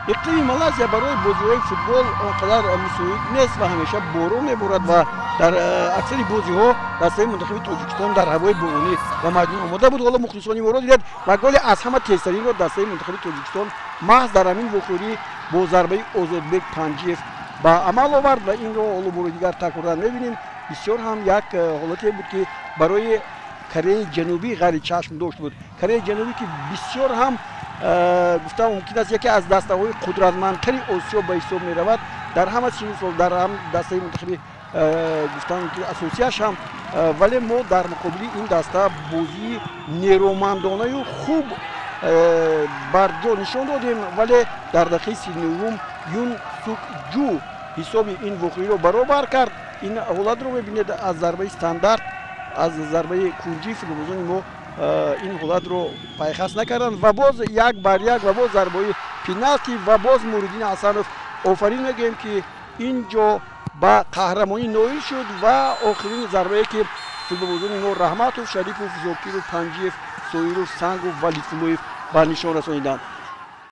اقلیم مالزیا برای بازی‌های فوتبال آنقدر مساعد نیست و همیشه بارون می‌بارد و در اکثر بازی‌ها دسته منتخب تاجیکستان در هوای بارونی و میدان آماده بود. حالا مخلصان ما را دیدند و گل از همه تیزترین را دسته منتخب تاجیکستان محض در همین وقوعی با ضربه آزادبک پنجیف با عمل آورد و این را حالا برای دیگر تکرار می‌بینیم. بسیار هم یک حالتی بود که برای کره جنوبی غیر چشم داشت بود. کره جنوبی که بسیار هم گفتم ممکن است یکی از دسته‌های قدرتمندتر آسیا به حساب می‌رود. در همه سن و سال در هم دسته منتخب گفتم که اساسیش هم ولی ما در مقابل این دسته بازی نیرومندانه و خوب بر جا نشان دادیم ولی در دقیقه 39 یون سوک جو حساب این وقوعی رو برابر کرد. این حالت رو می‌بینید از ضربه استاندارد از ضربه کنجی فیلموزان ما این حالت رو پایخست نکردند و باز یک بر یک و باز ضربه پنالتی و باز موردین حسنوف آفرین میگیم که اینجا با قهرمانی نایل شد و آخرین ضربه که فیلموزان ما رحمتوف، شریفوف، زاکیرو، پنجیف، سویرو، سنگوف و لیتفولویف به نشان رسانیدند.